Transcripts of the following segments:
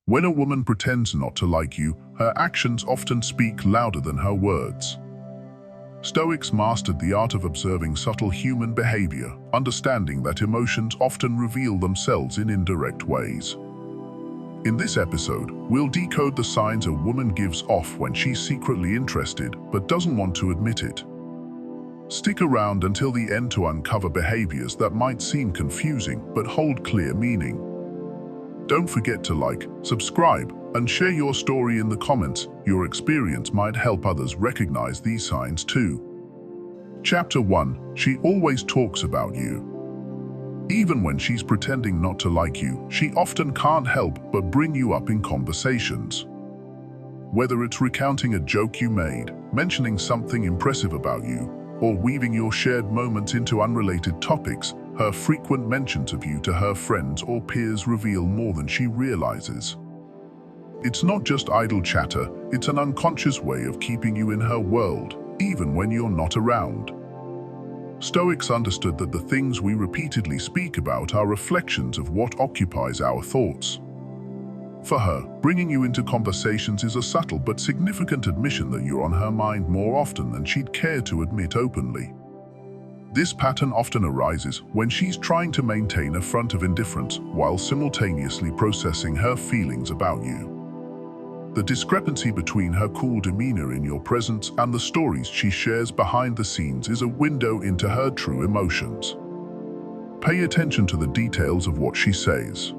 When a woman pretends not to like you, her actions often speak louder than her words. Stoics mastered the art of observing subtle human behavior, understanding that emotions often reveal themselves in indirect ways. In this episode, we'll decode the signs a woman gives off when she's secretly interested but doesn't want to admit it. Stick around until the end to uncover behaviors that might seem confusing but hold clear meaning. Don't forget to like, subscribe, and share your story in the comments. Your experience might help others recognize these signs too. Chapter 1. She always talks about you. Even when she's pretending not to like you, she often can't help but bring you up in conversations. Whether it's recounting a joke you made, mentioning something impressive about you, or weaving your shared moments into unrelated topics, her frequent mentions of you to her friends or peers reveal more than she realizes. It's not just idle chatter, it's an unconscious way of keeping you in her world, even when you're not around. Stoics understood that the things we repeatedly speak about are reflections of what occupies our thoughts. For her, bringing you into conversations is a subtle but significant admission that you're on her mind more often than she'd care to admit openly. This pattern often arises when she's trying to maintain a front of indifference while simultaneously processing her feelings about you. The discrepancy between her cool demeanor in your presence and the stories she shares behind the scenes is a window into her true emotions. Pay attention to the details of what she says.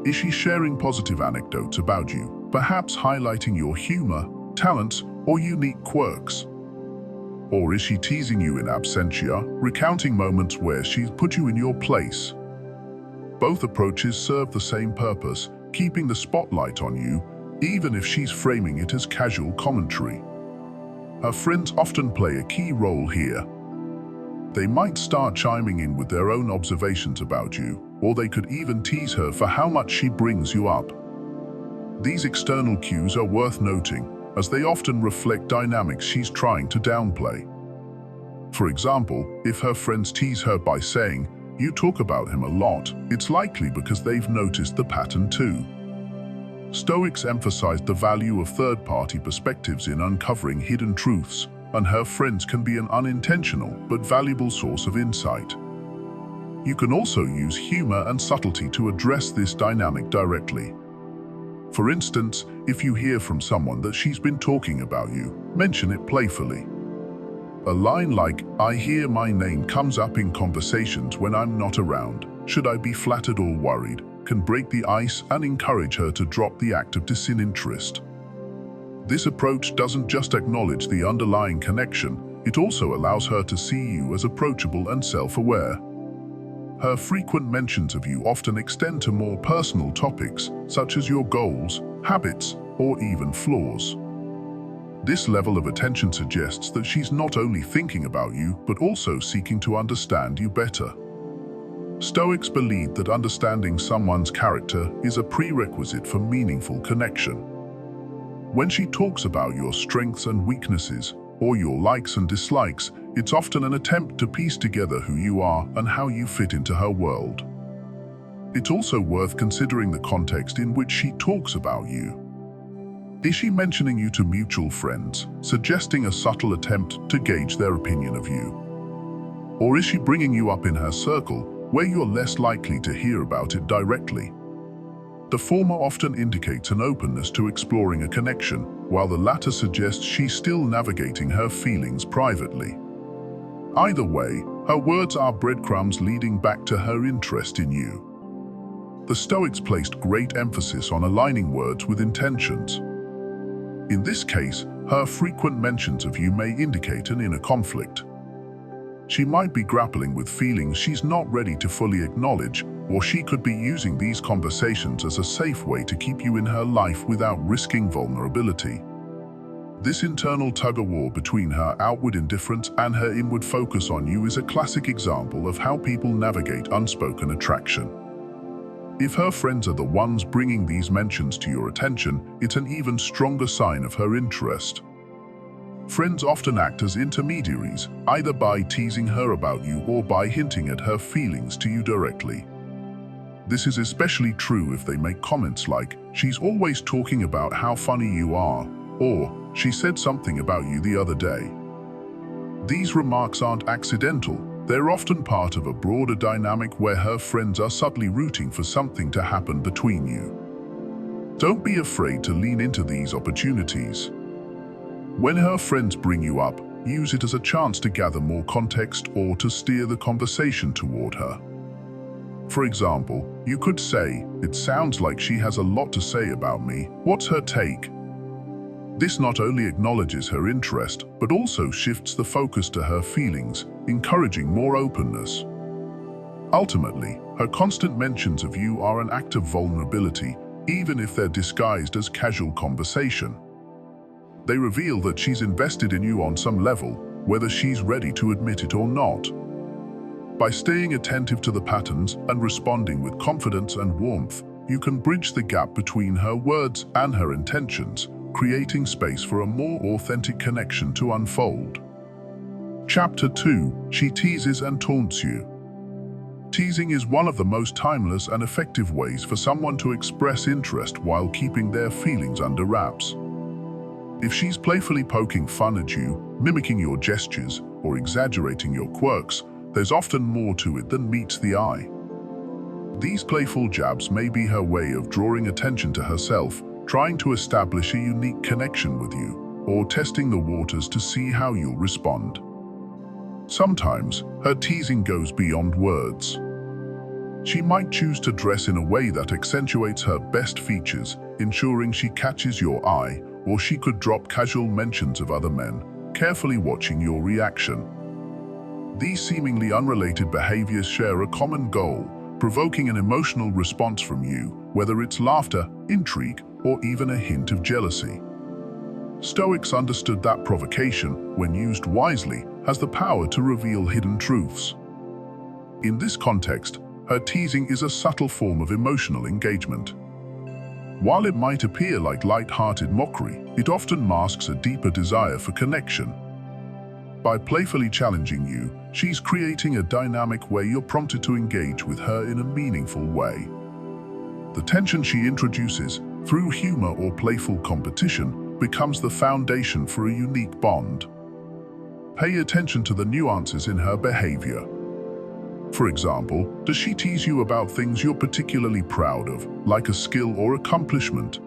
Is she sharing positive anecdotes about you, perhaps highlighting your humor, talents, or unique quirks? Or is she teasing you in absentia, recounting moments where she's put you in your place? Both approaches serve the same purpose, keeping the spotlight on you, even if she's framing it as casual commentary. Her friends often play a key role here. They might start chiming in with their own observations about you, or they could even tease her for how much she brings you up. These external cues are worth noting, as they often reflect dynamics she's trying to downplay. For example, if her friends tease her by saying, "You talk about him a lot," it's likely because they've noticed the pattern too. Stoics emphasized the value of third-party perspectives in uncovering hidden truths, and her friends can be an unintentional but valuable source of insight. You can also use humor and subtlety to address this dynamic directly. For instance, if you hear from someone that she's been talking about you, mention it playfully. A line like, "I hear my name comes up in conversations when I'm not around. Should I be flattered or worried?" can break the ice and encourage her to drop the act of disinterest. This approach doesn't just acknowledge the underlying connection, it also allows her to see you as approachable and self-aware. Her frequent mentions of you often extend to more personal topics, such as your goals, habits, or even flaws. This level of attention suggests that she's not only thinking about you, but also seeking to understand you better. Stoics believe that understanding someone's character is a prerequisite for meaningful connection. When she talks about your strengths and weaknesses, or your likes and dislikes, it's often an attempt to piece together who you are and how you fit into her world. It's also worth considering the context in which she talks about you. Is she mentioning you to mutual friends, suggesting a subtle attempt to gauge their opinion of you? Or is she bringing you up in her circle, where you're less likely to hear about it directly? The former often indicates an openness to exploring a connection, while the latter suggests she's still navigating her feelings privately. Either way, her words are breadcrumbs leading back to her interest in you. The Stoics placed great emphasis on aligning words with intentions. In this case, her frequent mentions of you may indicate an inner conflict. She might be grappling with feelings she's not ready to fully acknowledge, or she could be using these conversations as a safe way to keep you in her life without risking vulnerability. This internal tug-of-war between her outward indifference and her inward focus on you is a classic example of how people navigate unspoken attraction. If her friends are the ones bringing these mentions to your attention, it's an even stronger sign of her interest. Friends often act as intermediaries, either by teasing her about you or by hinting at her feelings to you directly. This is especially true if they make comments like, "She's always talking about how funny you are," or "She said something about you the other day." These remarks aren't accidental. They're often part of a broader dynamic where her friends are subtly rooting for something to happen between you. Don't be afraid to lean into these opportunities. When her friends bring you up, use it as a chance to gather more context or to steer the conversation toward her. For example, you could say, "It sounds like she has a lot to say about me. What's her take?" This not only acknowledges her interest, but also shifts the focus to her feelings, encouraging more openness. Ultimately, her constant mentions of you are an act of vulnerability, even if they're disguised as casual conversation. They reveal that she's invested in you on some level, whether she's ready to admit it or not. By staying attentive to the patterns and responding with confidence and warmth, you can bridge the gap between her words and her intentions, creating space for a more authentic connection to unfold. Chapter 2. She teases and taunts you. Teasing is one of the most timeless and effective ways for someone to express interest while keeping their feelings under wraps. If she's playfully poking fun at you, mimicking your gestures, or exaggerating your quirks, there's often more to it than meets the eye. These playful jabs may be her way of drawing attention to herself, trying to establish a unique connection with you, or testing the waters to see how you'll respond. Sometimes, her teasing goes beyond words. She might choose to dress in a way that accentuates her best features, ensuring she catches your eye, or she could drop casual mentions of other men, carefully watching your reaction. These seemingly unrelated behaviors share a common goal, provoking an emotional response from you, whether it's laughter, intrigue, or even a hint of jealousy. Stoics understood that provocation, when used wisely, has the power to reveal hidden truths. In this context, her teasing is a subtle form of emotional engagement. While it might appear like light-hearted mockery, it often masks a deeper desire for connection. By playfully challenging you, she's creating a dynamic where you're prompted to engage with her in a meaningful way. The tension she introduces, through humor or playful competition, becomes the foundation for a unique bond. Pay attention to the nuances in her behavior. For example, does she tease you about things you're particularly proud of, like a skill or accomplishment?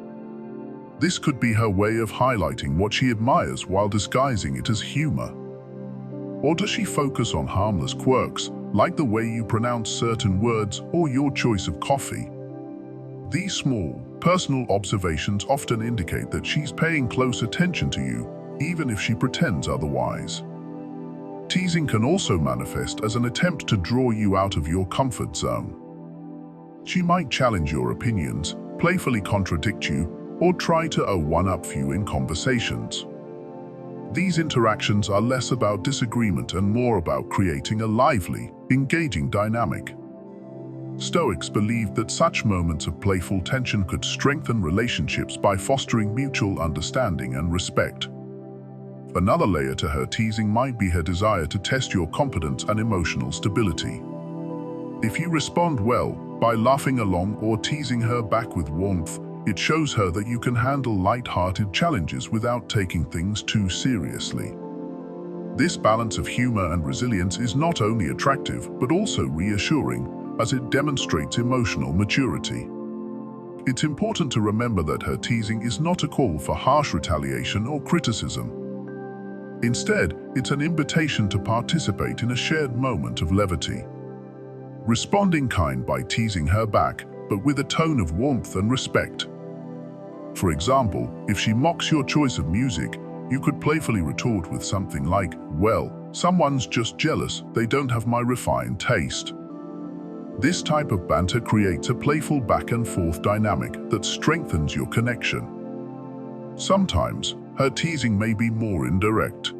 This could be her way of highlighting what she admires while disguising it as humor. Or does she focus on harmless quirks, like the way you pronounce certain words or your choice of coffee? These small, personal observations often indicate that she's paying close attention to you, even if she pretends otherwise. Teasing can also manifest as an attempt to draw you out of your comfort zone. She might challenge your opinions, playfully contradict you, or try to one-up you in conversations. These interactions are less about disagreement and more about creating a lively, engaging dynamic. Stoics believed that such moments of playful tension could strengthen relationships by fostering mutual understanding and respect. Another layer to her teasing might be her desire to test your competence and emotional stability. If you respond well, by laughing along or teasing her back with warmth, it shows her that you can handle light-hearted challenges without taking things too seriously. This balance of humor and resilience is not only attractive, but also reassuring, as it demonstrates emotional maturity. It's important to remember that her teasing is not a call for harsh retaliation or criticism. Instead, it's an invitation to participate in a shared moment of levity. Responding kind by teasing her back, but with a tone of warmth and respect. For example, if she mocks your choice of music, you could playfully retort with something like, "Well, someone's just jealous, they don't have my refined taste." This type of banter creates a playful back-and-forth dynamic that strengthens your connection. Sometimes, her teasing may be more indirect.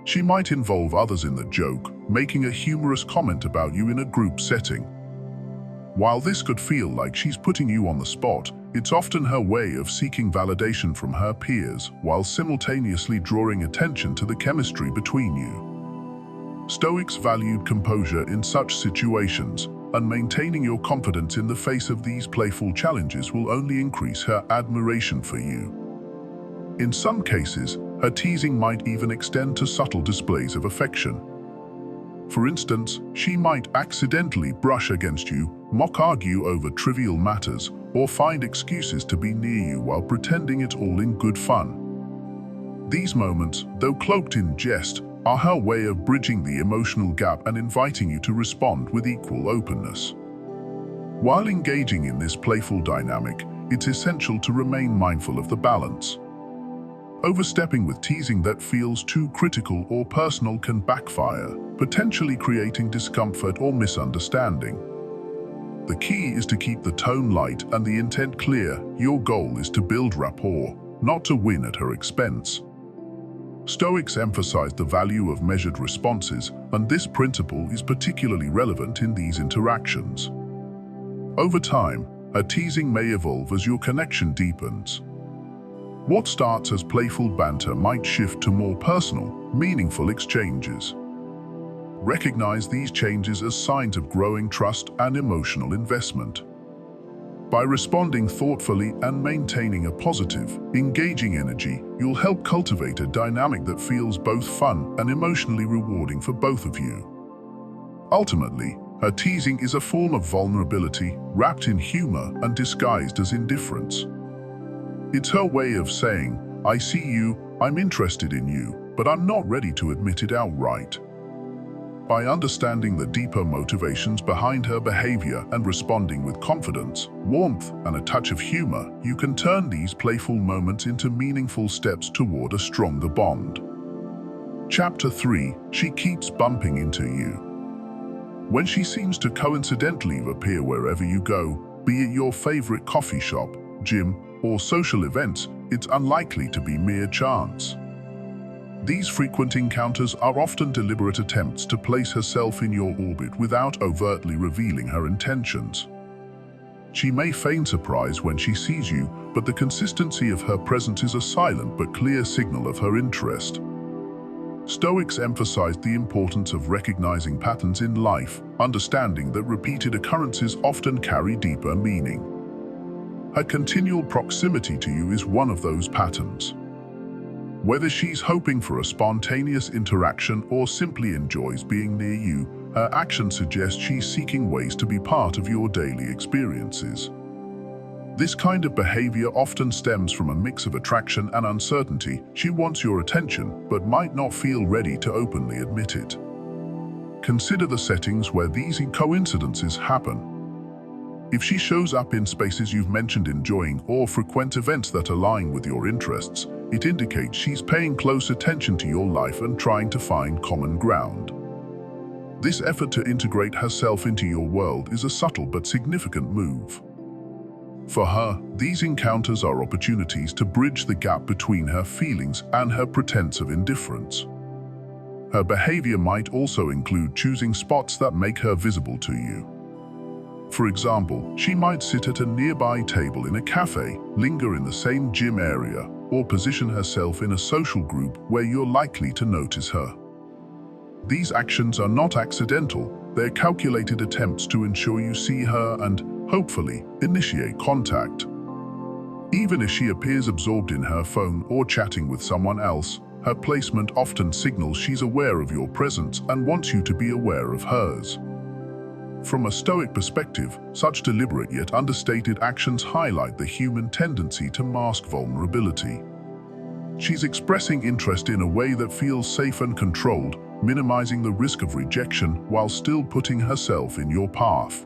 She might involve others in the joke, making a humorous comment about you in a group setting. While this could feel like she's putting you on the spot, it's often her way of seeking validation from her peers while simultaneously drawing attention to the chemistry between you. Stoics valued composure in such situations, and maintaining your confidence in the face of these playful challenges will only increase her admiration for you. In some cases, her teasing might even extend to subtle displays of affection. For instance, she might accidentally brush against you, mock argue over trivial matters, or find excuses to be near you while pretending it's all in good fun. These moments, though cloaked in jest, are her way of bridging the emotional gap and inviting you to respond with equal openness. While engaging in this playful dynamic, it's essential to remain mindful of the balance. Overstepping with teasing that feels too critical or personal can backfire, potentially creating discomfort or misunderstanding. The key is to keep the tone light and the intent clear. Your goal is to build rapport, not to win at her expense. Stoics emphasize the value of measured responses, and this principle is particularly relevant in these interactions. Over time, her teasing may evolve as your connection deepens. What starts as playful banter might shift to more personal, meaningful exchanges. Recognize these changes as signs of growing trust and emotional investment. By responding thoughtfully and maintaining a positive, engaging energy, you'll help cultivate a dynamic that feels both fun and emotionally rewarding for both of you. Ultimately, her teasing is a form of vulnerability, wrapped in humor and disguised as indifference. It's her way of saying, "I see you, I'm interested in you, but I'm not ready to admit it outright." By understanding the deeper motivations behind her behavior and responding with confidence, warmth, and a touch of humor, you can turn these playful moments into meaningful steps toward a stronger bond. Chapter 3. She keeps bumping into you. When she seems to coincidentally appear wherever you go, be it your favorite coffee shop, gym, or social events, it's unlikely to be mere chance. These frequent encounters are often deliberate attempts to place herself in your orbit without overtly revealing her intentions. She may feign surprise when she sees you, but the consistency of her presence is a silent but clear signal of her interest. Stoics emphasize the importance of recognizing patterns in life, understanding that repeated occurrences often carry deeper meaning. Her continual proximity to you is one of those patterns. Whether she's hoping for a spontaneous interaction or simply enjoys being near you, her actions suggest she's seeking ways to be part of your daily experiences. This kind of behavior often stems from a mix of attraction and uncertainty. She wants your attention, but might not feel ready to openly admit it. Consider the settings where these coincidences happen. If she shows up in spaces you've mentioned enjoying or frequent events that align with your interests, it indicates she's paying close attention to your life and trying to find common ground. This effort to integrate herself into your world is a subtle but significant move. For her, these encounters are opportunities to bridge the gap between her feelings and her pretense of indifference. Her behavior might also include choosing spots that make her visible to you. For example, she might sit at a nearby table in a cafe, linger in the same gym area, or position herself in a social group where you're likely to notice her. These actions are not accidental, they're calculated attempts to ensure you see her and, hopefully, initiate contact. Even if she appears absorbed in her phone or chatting with someone else, her placement often signals she's aware of your presence and wants you to be aware of hers. From a Stoic perspective, such deliberate yet understated actions highlight the human tendency to mask vulnerability. She's expressing interest in a way that feels safe and controlled, minimizing the risk of rejection while still putting herself in your path.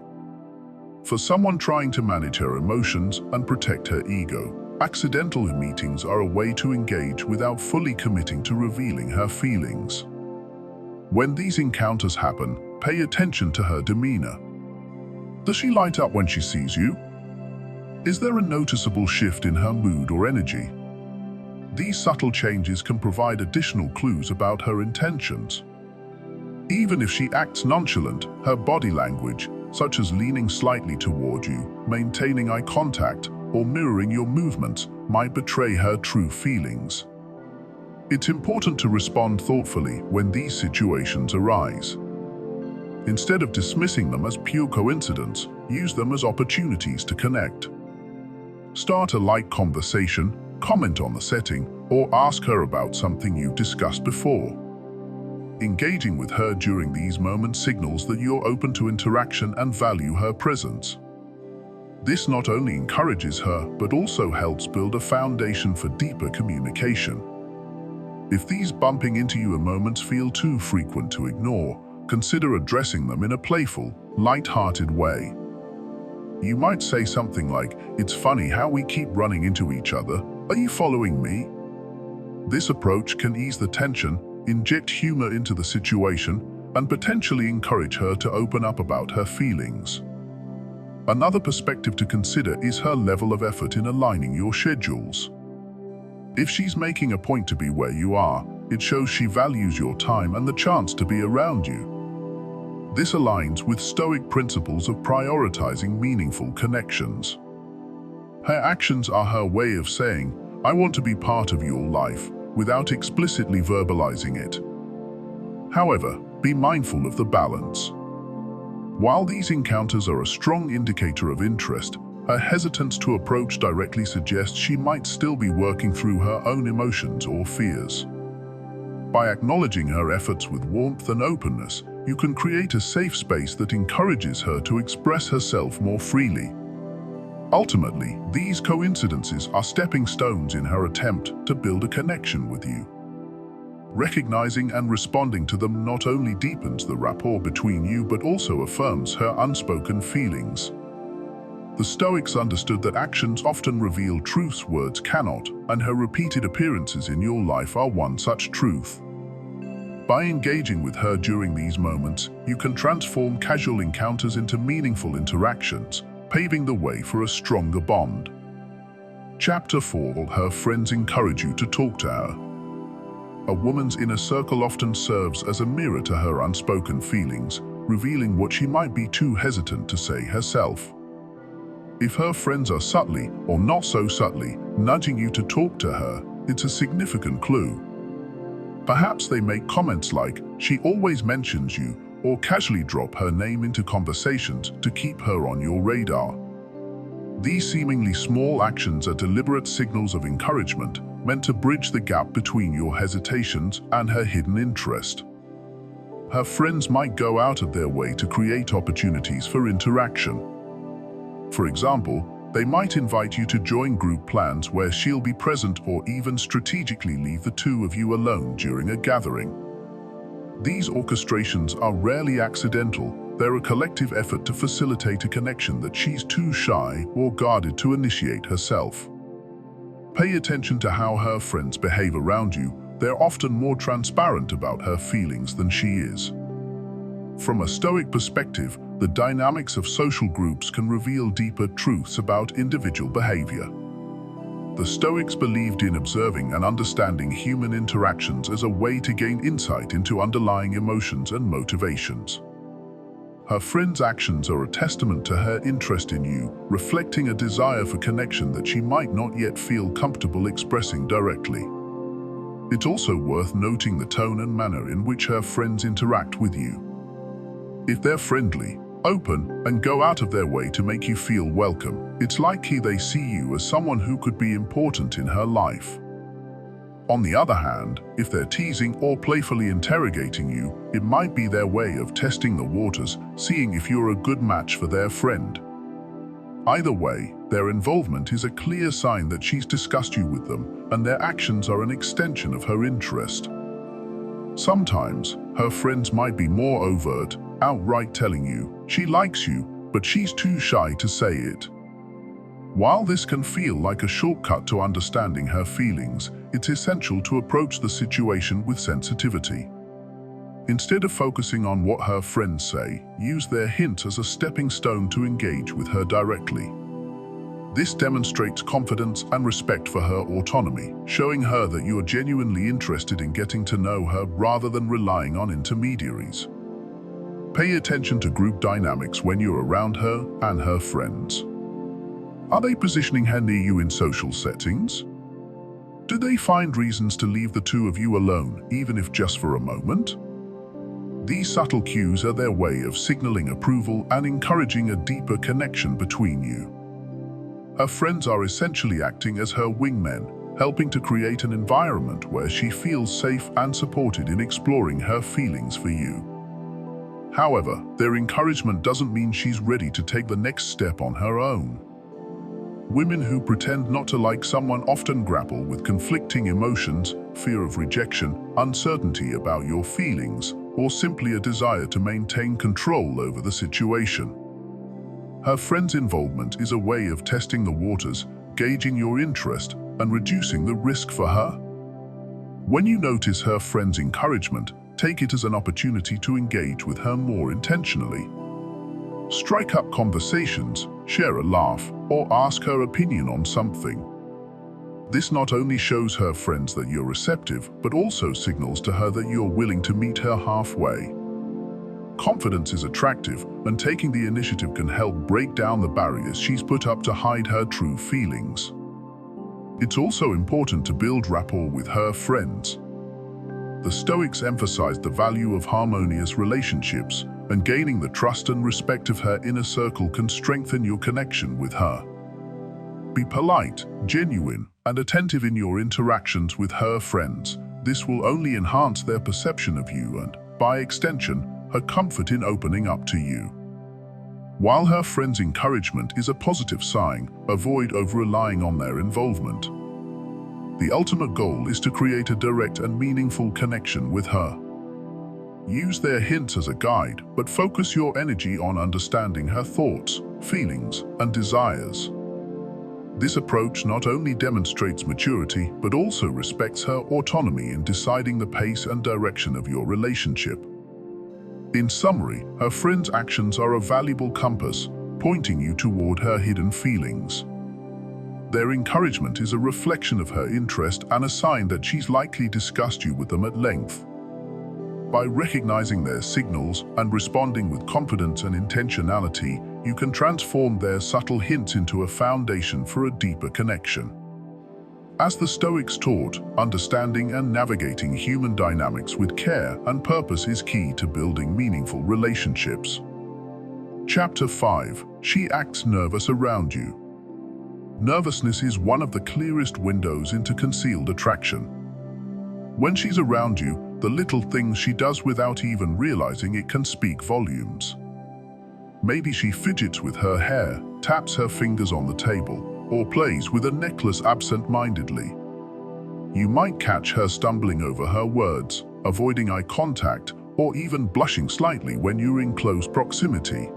For someone trying to manage her emotions and protect her ego, accidental meetings are a way to engage without fully committing to revealing her feelings. When these encounters happen, pay attention to her demeanor. Does she light up when she sees you? Is there a noticeable shift in her mood or energy? These subtle changes can provide additional clues about her intentions. Even if she acts nonchalant, her body language, such as leaning slightly toward you, maintaining eye contact, or mirroring your movements, might betray her true feelings. It's important to respond thoughtfully when these situations arise. Instead of dismissing them as pure coincidence, use them as opportunities to connect. Start a light conversation, comment on the setting, or ask her about something you've discussed before. Engaging with her during these moments signals that you're open to interaction and value her presence. This not only encourages her, but also helps build a foundation for deeper communication. If these bumping into you moments feel too frequent to ignore, consider addressing them in a playful, light-hearted way. You might say something like, "It's funny how we keep running into each other. Are you following me?" This approach can ease the tension, inject humor into the situation, and potentially encourage her to open up about her feelings. Another perspective to consider is her level of effort in aligning your schedules. If she's making a point to be where you are, it shows she values your time and the chance to be around you. This aligns with Stoic principles of prioritizing meaningful connections. Her actions are her way of saying, "I want to be part of your life," without explicitly verbalizing it. However, be mindful of the balance. While these encounters are a strong indicator of interest, her hesitance to approach directly suggests she might still be working through her own emotions or fears. By acknowledging her efforts with warmth and openness, you can create a safe space that encourages her to express herself more freely. Ultimately, these coincidences are stepping stones in her attempt to build a connection with you. Recognizing and responding to them not only deepens the rapport between you but also affirms her unspoken feelings. The Stoics understood that actions often reveal truths words cannot, and her repeated appearances in your life are one such truth. By engaging with her during these moments, you can transform casual encounters into meaningful interactions, paving the way for a stronger bond. Chapter 4. Her friends encourage you to talk to her. A woman's inner circle often serves as a mirror to her unspoken feelings, revealing what she might be too hesitant to say herself. If her friends are subtly, or not so subtly, nudging you to talk to her, it's a significant clue. Perhaps they make comments like, "She always mentions you," or casually drop her name into conversations to keep her on your radar. These seemingly small actions are deliberate signals of encouragement, meant to bridge the gap between your hesitations and her hidden interest. Her friends might go out of their way to create opportunities for interaction. For example, they might invite you to join group plans where she'll be present, or even strategically leave the two of you alone during a gathering. These orchestrations are rarely accidental. They're a collective effort to facilitate a connection that she's too shy or guarded to initiate herself. Pay attention to how her friends behave around you. They're often more transparent about her feelings than she is. From a Stoic perspective, the dynamics of social groups can reveal deeper truths about individual behavior. The Stoics believed in observing and understanding human interactions as a way to gain insight into underlying emotions and motivations. Her friend's actions are a testament to her interest in you, reflecting a desire for connection that she might not yet feel comfortable expressing directly. It's also worth noting the tone and manner in which her friends interact with you. If they're friendly, open, and go out of their way to make you feel welcome, it's likely they see you as someone who could be important in her life. On the other hand, if they're teasing or playfully interrogating you, it might be their way of testing the waters, seeing if you're a good match for their friend. Either way, their involvement is a clear sign that she's discussed you with them, and their actions are an extension of her interest. Sometimes, her friends might be more overt, outright telling you she likes you, but she's too shy to say it. While this can feel like a shortcut to understanding her feelings, it's essential to approach the situation with sensitivity. Instead of focusing on what her friends say, use their hints as a stepping stone to engage with her directly. This demonstrates confidence and respect for her autonomy, showing her that you are genuinely interested in getting to know her rather than relying on intermediaries. Pay attention to group dynamics when you're around her and her friends. Are they positioning her near you in social settings? Do they find reasons to leave the two of you alone, even if just for a moment? These subtle cues are their way of signaling approval and encouraging a deeper connection between you. Her friends are essentially acting as her wingmen, helping to create an environment where she feels safe and supported in exploring her feelings for you. However, their encouragement doesn't mean she's ready to take the next step on her own. Women who pretend not to like someone often grapple with conflicting emotions, fear of rejection, uncertainty about your feelings, or simply a desire to maintain control over the situation. Her friend's involvement is a way of testing the waters, gauging your interest, and reducing the risk for her. When you notice her friend's encouragement, take it as an opportunity to engage with her more intentionally. Strike up conversations, share a laugh, or ask her opinion on something. This not only shows her friends that you're receptive, but also signals to her that you're willing to meet her halfway. Confidence is attractive, and taking the initiative can help break down the barriers she's put up to hide her true feelings. It's also important to build rapport with her friends. The Stoics emphasized the value of harmonious relationships, and gaining the trust and respect of her inner circle can strengthen your connection with her. Be polite, genuine, and attentive in your interactions with her friends. This will only enhance their perception of you and, by extension, her comfort in opening up to you. While her friends' encouragement is a positive sign, avoid over-relying on their involvement. The ultimate goal is to create a direct and meaningful connection with her. Use their hints as a guide, but focus your energy on understanding her thoughts, feelings, and desires. This approach not only demonstrates maturity, but also respects her autonomy in deciding the pace and direction of your relationship. In summary, her friend's actions are a valuable compass, pointing you toward her hidden feelings. Their encouragement is a reflection of her interest and a sign that she's likely discussed you with them at length. By recognizing their signals and responding with confidence and intentionality, you can transform their subtle hints into a foundation for a deeper connection. As the Stoics taught, understanding and navigating human dynamics with care and purpose is key to building meaningful relationships. Chapter 5. She acts nervous around you. Nervousness is one of the clearest windows into concealed attraction. When she's around you, the little things she does without even realizing it can speak volumes. Maybe she fidgets with her hair, taps her fingers on the table, or plays with a necklace absent-mindedly. You might catch her stumbling over her words, avoiding eye contact, or even blushing slightly when you're in close proximity.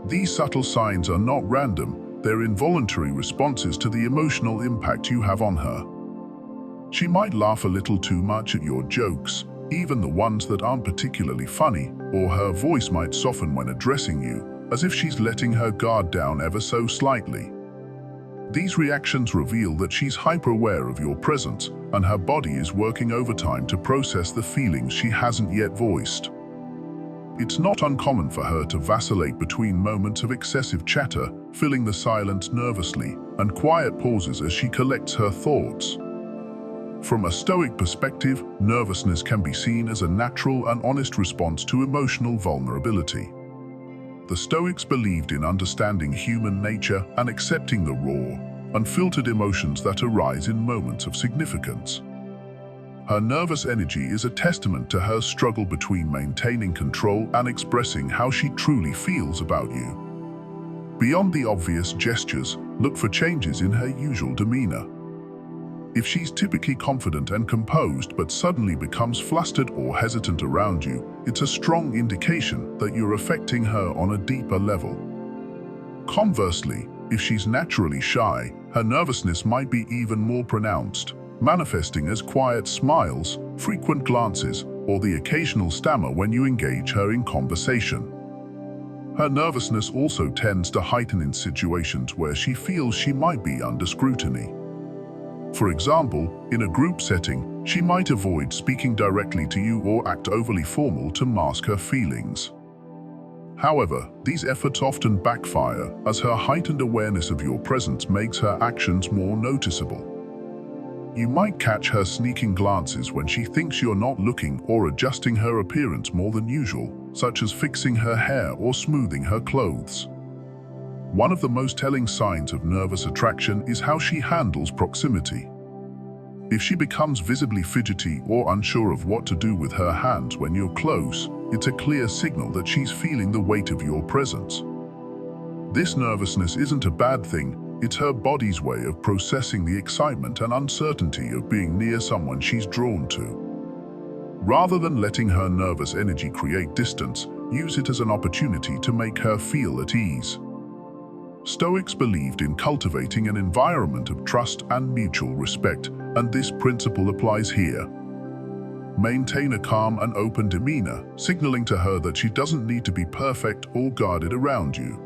These subtle signs are not random, they're involuntary responses to the emotional impact you have on her. She might laugh a little too much at your jokes, even the ones that aren't particularly funny, or her voice might soften when addressing you, as if she's letting her guard down ever so slightly. These reactions reveal that she's hyper-aware of your presence, and her body is working overtime to process the feelings she hasn't yet voiced. It's not uncommon for her to vacillate between moments of excessive chatter, filling the silence nervously, and quiet pauses as she collects her thoughts. From a Stoic perspective, nervousness can be seen as a natural and honest response to emotional vulnerability. The Stoics believed in understanding human nature and accepting the raw, unfiltered emotions that arise in moments of significance. Her nervous energy is a testament to her struggle between maintaining control and expressing how she truly feels about you. Beyond the obvious gestures, look for changes in her usual demeanor. If she's typically confident and composed but suddenly becomes flustered or hesitant around you, it's a strong indication that you're affecting her on a deeper level. Conversely, if she's naturally shy, her nervousness might be even more pronounced, manifesting as quiet smiles, frequent glances, or the occasional stammer when you engage her in conversation. Her nervousness also tends to heighten in situations where she feels she might be under scrutiny. For example, in a group setting, she might avoid speaking directly to you or act overly formal to mask her feelings. However, these efforts often backfire, as her heightened awareness of your presence makes her actions more noticeable. You might catch her sneaking glances when she thinks you're not looking or adjusting her appearance more than usual, such as fixing her hair or smoothing her clothes. One of the most telling signs of nervous attraction is how she handles proximity. If she becomes visibly fidgety or unsure of what to do with her hands when you're close, it's a clear signal that she's feeling the weight of your presence. This nervousness isn't a bad thing. It's her body's way of processing the excitement and uncertainty of being near someone she's drawn to. Rather than letting her nervous energy create distance, use it as an opportunity to make her feel at ease. Stoics believed in cultivating an environment of trust and mutual respect, and this principle applies here. Maintain a calm and open demeanor, signaling to her that she doesn't need to be perfect or guarded around you.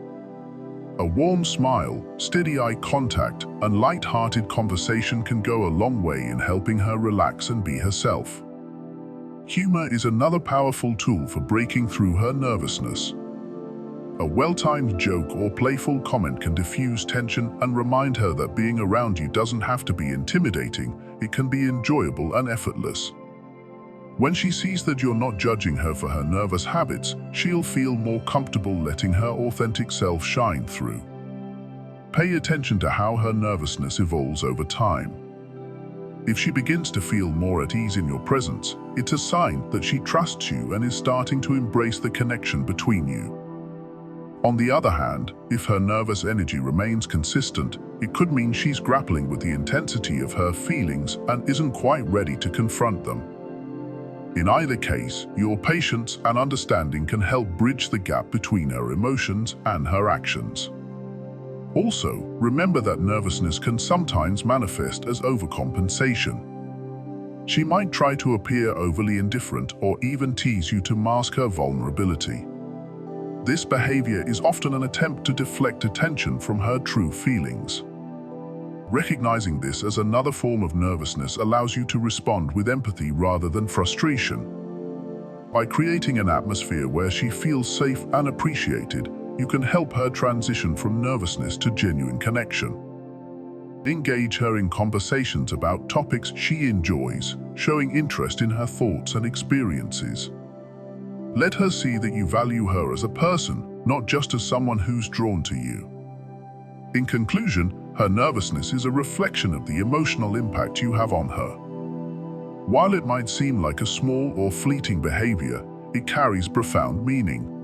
A warm smile, steady eye contact, and light-hearted conversation can go a long way in helping her relax and be herself. Humor is another powerful tool for breaking through her nervousness. A well-timed joke or playful comment can diffuse tension and remind her that being around you doesn't have to be intimidating, it can be enjoyable and effortless. When she sees that you're not judging her for her nervous habits, she'll feel more comfortable letting her authentic self shine through. Pay attention to how her nervousness evolves over time. If she begins to feel more at ease in your presence, it's a sign that she trusts you and is starting to embrace the connection between you. On the other hand, if her nervous energy remains consistent, it could mean she's grappling with the intensity of her feelings and isn't quite ready to confront them. In either case, your patience and understanding can help bridge the gap between her emotions and her actions. Also, remember that nervousness can sometimes manifest as overcompensation. She might try to appear overly indifferent or even tease you to mask her vulnerability. This behavior is often an attempt to deflect attention from her true feelings. Recognizing this as another form of nervousness allows you to respond with empathy rather than frustration. By creating an atmosphere where she feels safe and appreciated, you can help her transition from nervousness to genuine connection. Engage her in conversations about topics she enjoys, showing interest in her thoughts and experiences. Let her see that you value her as a person, not just as someone who's drawn to you. In conclusion, her nervousness is a reflection of the emotional impact you have on her. While it might seem like a small or fleeting behavior, it carries profound meaning.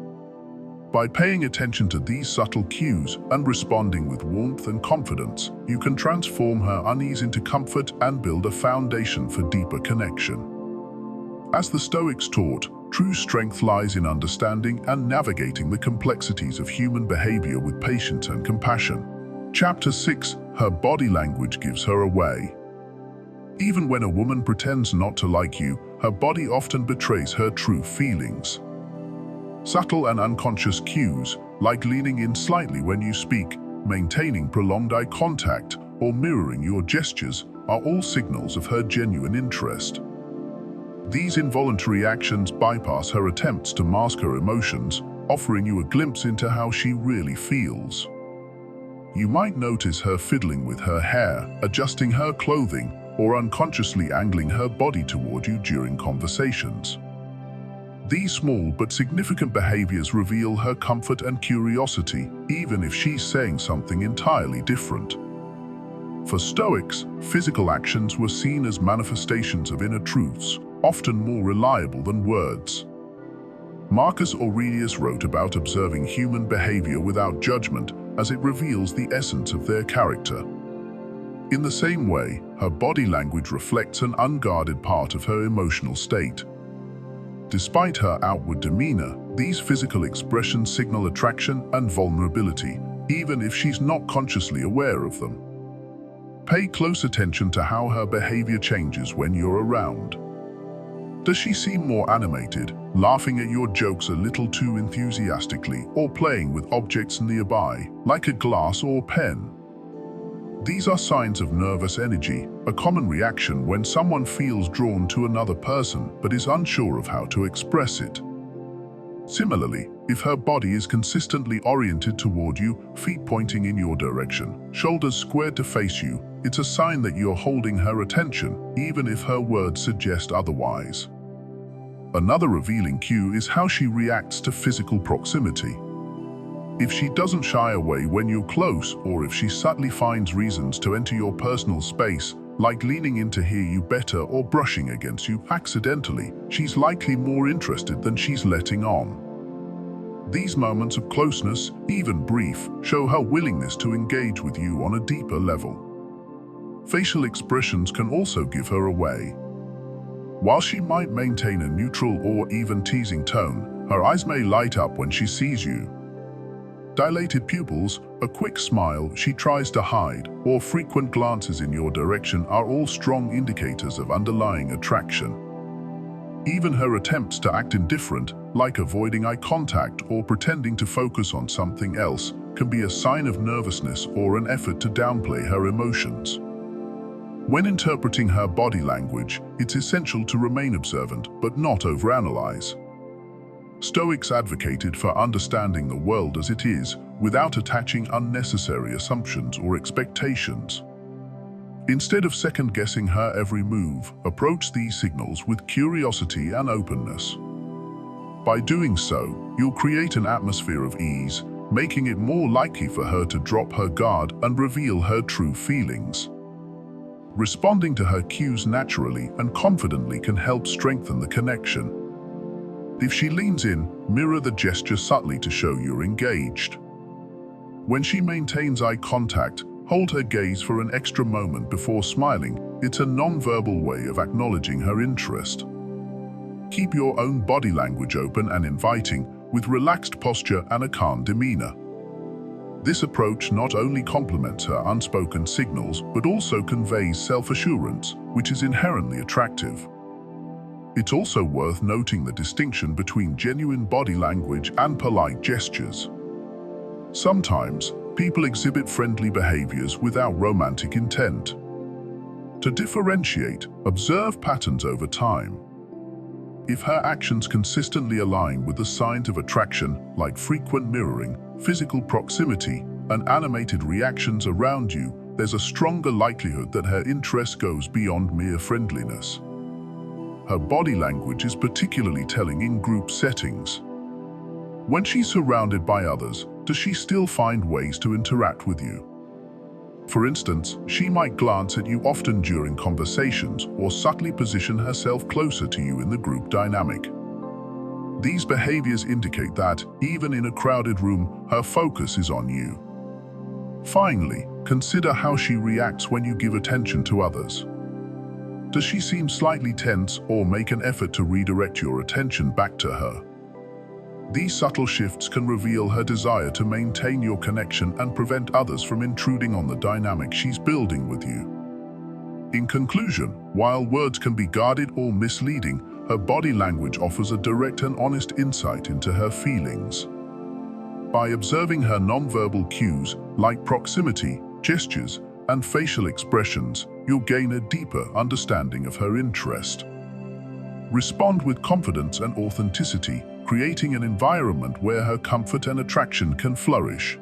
By paying attention to these subtle cues and responding with warmth and confidence, you can transform her unease into comfort and build a foundation for deeper connection. As the Stoics taught, true strength lies in understanding and navigating the complexities of human behavior with patience and compassion. Chapter 6. Her body language gives her away. Even when a woman pretends not to like you, her body often betrays her true feelings. Subtle and unconscious cues, like leaning in slightly when you speak, maintaining prolonged eye contact, or mirroring your gestures, are all signals of her genuine interest. These involuntary actions bypass her attempts to mask her emotions, offering you a glimpse into how she really feels. You might notice her fiddling with her hair, adjusting her clothing, or unconsciously angling her body toward you during conversations. These small but significant behaviors reveal her comfort and curiosity, even if she's saying something entirely different. For Stoics, physical actions were seen as manifestations of inner truths, often more reliable than words. Marcus Aurelius wrote about observing human behavior without judgment, as it reveals the essence of their character. In the same way, her body language reflects an unguarded part of her emotional state. Despite her outward demeanor, these physical expressions signal attraction and vulnerability, even if she's not consciously aware of them. Pay close attention to how her behavior changes when you're around. Does she seem more animated, laughing at your jokes a little too enthusiastically, or playing with objects nearby, like a glass or pen? These are signs of nervous energy, a common reaction when someone feels drawn to another person but is unsure of how to express it. Similarly, if her body is consistently oriented toward you, feet pointing in your direction, shoulders squared to face you, it's a sign that you're holding her attention, even if her words suggest otherwise. Another revealing cue is how she reacts to physical proximity. If she doesn't shy away when you're close, or if she subtly finds reasons to enter your personal space, like leaning in to hear you better or brushing against you accidentally, she's likely more interested than she's letting on. These moments of closeness, even brief, show her willingness to engage with you on a deeper level. Facial expressions can also give her away. While she might maintain a neutral or even teasing tone, her eyes may light up when she sees you. Dilated pupils, a quick smile she tries to hide, or frequent glances in your direction are all strong indicators of underlying attraction. Even her attempts to act indifferent, like avoiding eye contact or pretending to focus on something else, can be a sign of nervousness or an effort to downplay her emotions. When interpreting her body language, it's essential to remain observant but not overanalyze. Stoics advocated for understanding the world as it is, without attaching unnecessary assumptions or expectations. Instead of second-guessing her every move, approach these signals with curiosity and openness. By doing so, you'll create an atmosphere of ease, making it more likely for her to drop her guard and reveal her true feelings. Responding to her cues naturally and confidently can help strengthen the connection. If she leans in, mirror the gesture subtly to show you're engaged. When she maintains eye contact, hold her gaze for an extra moment before smiling. It's a non-verbal way of acknowledging her interest. Keep your own body language open and inviting, with relaxed posture and a calm demeanor. This approach not only complements her unspoken signals, but also conveys self-assurance, which is inherently attractive. It's also worth noting the distinction between genuine body language and polite gestures. Sometimes, people exhibit friendly behaviors without romantic intent. To differentiate, observe patterns over time. If her actions consistently align with the signs of attraction, like frequent mirroring, physical proximity, and animated reactions around you, there's a stronger likelihood that her interest goes beyond mere friendliness. Her body language is particularly telling in group settings. When she's surrounded by others, does she still find ways to interact with you? For instance, she might glance at you often during conversations or subtly position herself closer to you in the group dynamic. These behaviors indicate that, even in a crowded room, her focus is on you. Finally, consider how she reacts when you give attention to others. Does she seem slightly tense or make an effort to redirect your attention back to her? These subtle shifts can reveal her desire to maintain your connection and prevent others from intruding on the dynamic she's building with you. In conclusion, while words can be guarded or misleading, her body language offers a direct and honest insight into her feelings. By observing her nonverbal cues, like proximity, gestures, and facial expressions, you'll gain a deeper understanding of her interest. Respond with confidence and authenticity, creating an environment where her comfort and attraction can flourish.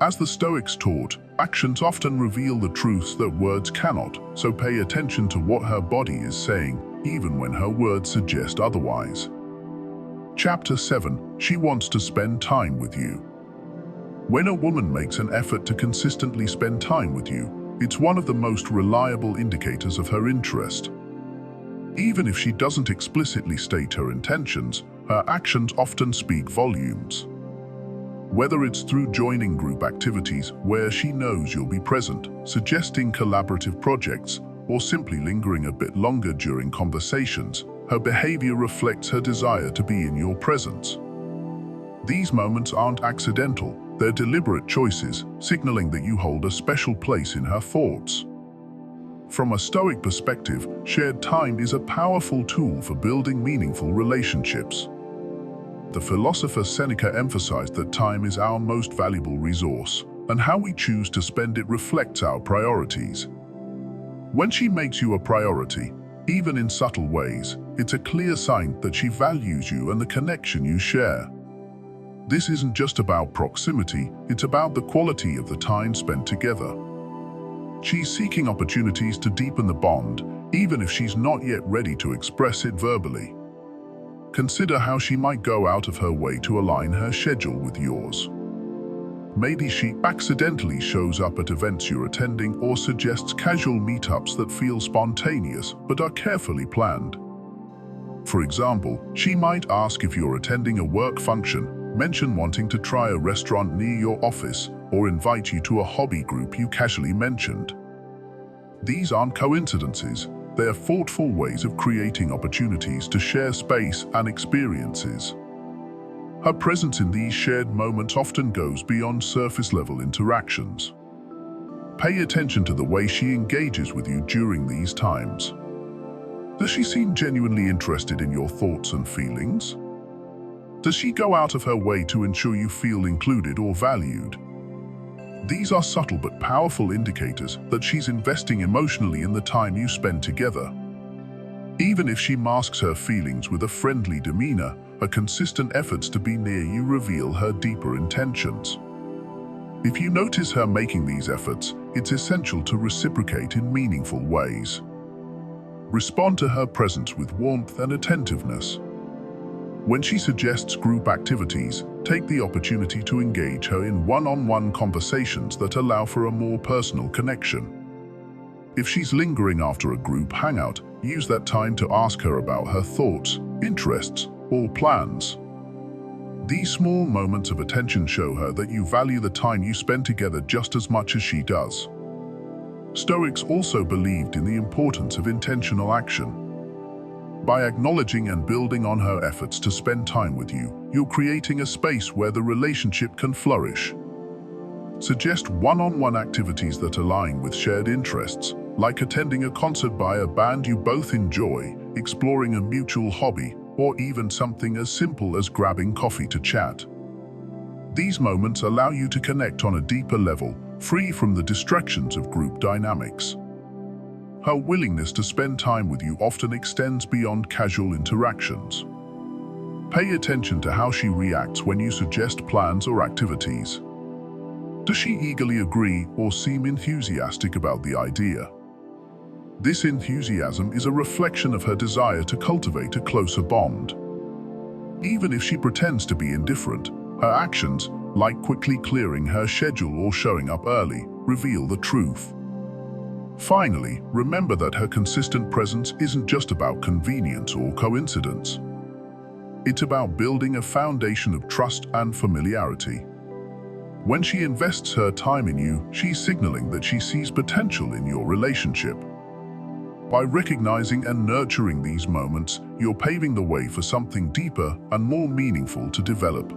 As the Stoics taught, actions often reveal the truths that words cannot, so pay attention to what her body is saying, even when her words suggest otherwise. Chapter 7. She wants to spend time with you. When a woman makes an effort to consistently spend time with you, it's one of the most reliable indicators of her interest. Even if she doesn't explicitly state her intentions, her actions often speak volumes. Whether it's through joining group activities where she knows you'll be present, suggesting collaborative projects, or simply lingering a bit longer during conversations, her behavior reflects her desire to be in your presence. These moments aren't accidental, they're deliberate choices, signaling that you hold a special place in her thoughts. From a Stoic perspective, shared time is a powerful tool for building meaningful relationships. The philosopher Seneca emphasized that time is our most valuable resource, and how we choose to spend it reflects our priorities. When she makes you a priority, even in subtle ways, it's a clear sign that she values you and the connection you share. This isn't just about proximity, it's about the quality of the time spent together. She's seeking opportunities to deepen the bond, even if she's not yet ready to express it verbally. Consider how she might go out of her way to align her schedule with yours. Maybe she accidentally shows up at events you're attending or suggests casual meetups that feel spontaneous but are carefully planned. For example, she might ask if you're attending a work function, mention wanting to try a restaurant near your office, or invite you to a hobby group you casually mentioned. These aren't coincidences. They are thoughtful ways of creating opportunities to share space and experiences. Her presence in these shared moments often goes beyond surface-level interactions. Pay attention to the way she engages with you during these times. Does she seem genuinely interested in your thoughts and feelings? Does she go out of her way to ensure you feel included or valued? These are subtle but powerful indicators that she's investing emotionally in the time you spend together. Even if she masks her feelings with a friendly demeanor, her consistent efforts to be near you reveal her deeper intentions. If you notice her making these efforts, it's essential to reciprocate in meaningful ways. Respond to her presence with warmth and attentiveness. When she suggests group activities, take the opportunity to engage her in one-on-one conversations that allow for a more personal connection. If she's lingering after a group hangout, use that time to ask her about her thoughts, interests, or plans. These small moments of attention show her that you value the time you spend together just as much as she does. Stoics also believed in the importance of intentional action. By acknowledging and building on her efforts to spend time with you, you're creating a space where the relationship can flourish. Suggest one-on-one activities that align with shared interests, like attending a concert by a band you both enjoy, exploring a mutual hobby, or even something as simple as grabbing coffee to chat. These moments allow you to connect on a deeper level, free from the distractions of group dynamics. Her willingness to spend time with you often extends beyond casual interactions. Pay attention to how she reacts when you suggest plans or activities. Does she eagerly agree or seem enthusiastic about the idea? This enthusiasm is a reflection of her desire to cultivate a closer bond. Even if she pretends to be indifferent, her actions, like quickly clearing her schedule or showing up early, reveal the truth. Finally, remember that her consistent presence isn't just about convenience or coincidence. It's about building a foundation of trust and familiarity. When she invests her time in you, she's signaling that she sees potential in your relationship. By recognizing and nurturing these moments, you're paving the way for something deeper and more meaningful to develop.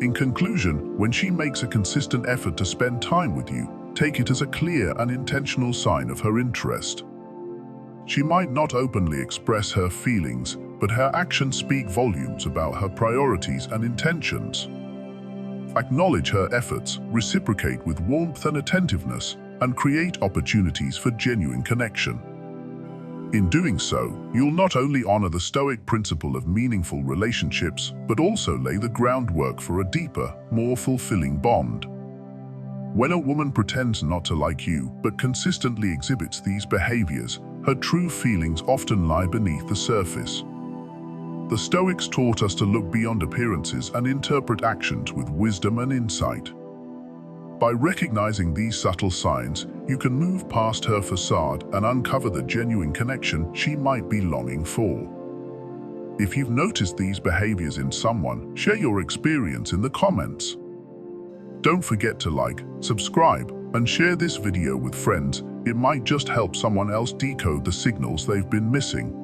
In conclusion, when she makes a consistent effort to spend time with you, take it as a clear and intentional sign of her interest. She might not openly express her feelings, but her actions speak volumes about her priorities and intentions. Acknowledge her efforts, reciprocate with warmth and attentiveness, and create opportunities for genuine connection. In doing so, you'll not only honor the Stoic principle of meaningful relationships, but also lay the groundwork for a deeper, more fulfilling bond. When a woman pretends not to like you, but consistently exhibits these behaviors, her true feelings often lie beneath the surface. The Stoics taught us to look beyond appearances and interpret actions with wisdom and insight. By recognizing these subtle signs, you can move past her facade and uncover the genuine connection she might be longing for. If you've noticed these behaviors in someone, share your experience in the comments. Don't forget to like, subscribe, and share this video with friends. It might just help someone else decode the signals they've been missing.